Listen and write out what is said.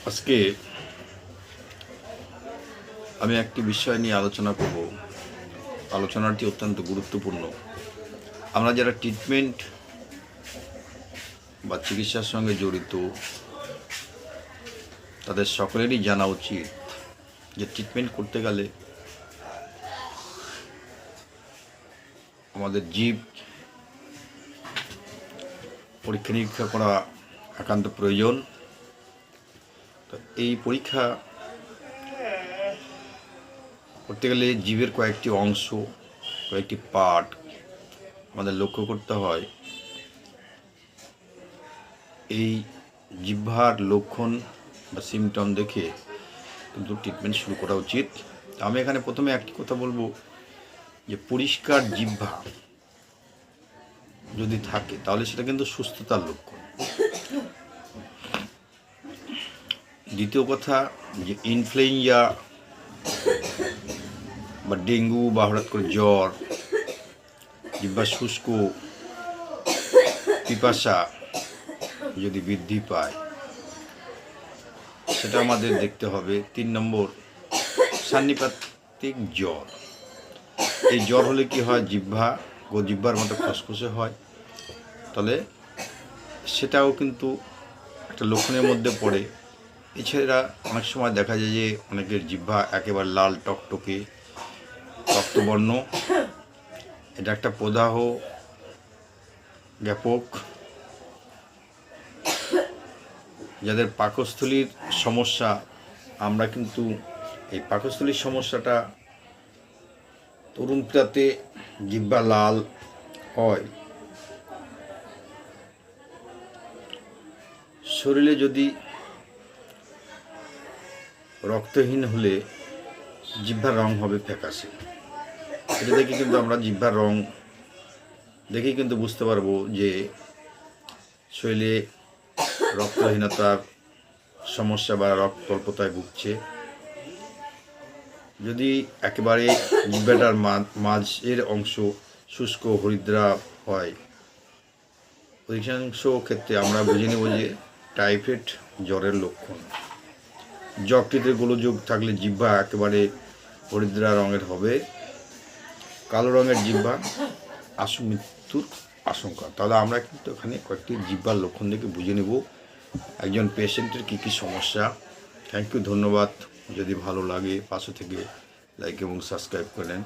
আজকে আমি একটি বিষয় নিয়ে আলোচনা করব। আলোচনাটি অত্যন্ত গুরুত্বপূর্ণ। আমরা যারা ট্রিটমেন্ট বা চিকিৎসার সঙ্গে জড়িত তাদের সকলেরই জানা উচিত যে ট্রিটমেন্ট করতে গেলে আমাদের জীব পরীক্ষা নিরীক্ষা করা একান্ত প্রয়োজন। তো এই পরীক্ষা করতে গেলে জীবের কয়েকটি অংশ, কয়েকটি পার্ট আমাদের লক্ষ্য করতে হয়। এই জিহ্বার লক্ষণ বা সিমটম দেখে কিন্তু ট্রিটমেন্ট শুরু করা উচিত। আমি এখানে প্রথমে একটি কথা বলবো যে পরিষ্কার জিহ্বা যদি থাকে তাহলে সেটা কিন্তু সুস্থতার লক্ষণ। দ্বিতীয় কথা যে ইনফ্লুয়েঞ্জা বা ডেঙ্গু বা হঠাৎ করে জ্বর, জিহ্বা শুষ্ক, পিপাসা যদি বৃদ্ধি পায় সেটা আমাদের দেখতে হবে। 3 নম্বর সান্নিপাতিক জ্বর। এই জ্বর হলে কি হয়, জিহ্বার মতো খসখসে হয়, তাহলে সেটাও কিন্তু একটা লক্ষণের মধ্যে পড়ে। এছাড়া অনেক সময় দেখা যায় যে অনেকের জিহ্বা একেবারে লাল টকটকে রক্তবর্ণ, এটা একটা প্রদাহ ব্যাপক। যাদের পাকস্থলীর সমস্যা, আমরা কিন্তু এই পাকস্থলীর সমস্যাটা তরুণতাতে জিহ্বা লাল হয়। শরীরে যদি রক্তহীন হলে জিহ্বার রং হবে ফ্যাকাশে। এটা দেখে কিন্তু আমরা জিহ্বার রং দেখেই কিন্তু বুঝতে পারবো যে শরীরে রক্তহীনতার সমস্যা বা রক্তল্পতায় ভুগছে। যদি একেবারে জিহ্বাটার মাঝের অংশ শুষ্ক হরিদ্রা হয়, অধিকাংশ ক্ষেত্রে আমরা বুঝে নেব যে টাইফয়েড জ্বরের লক্ষণ। যকৃতে গোলযোগ থাকলে জিহ্বা একেবারে হরিদ্রা রঙের হবে। কালো রঙের জিহ্বা আশু মৃত্যুর আশঙ্কা। তাহলে আমরা কিন্তু এখানে কয়েকটি জিহ্বার লক্ষণ দেখে বুঝে নেব একজন পেশেন্টের কী কী সমস্যা। থ্যাংক ইউ, ধন্যবাদ। যদি ভালো লাগে পাশে থেকে লাইক এবং সাবস্ক্রাইব করেন।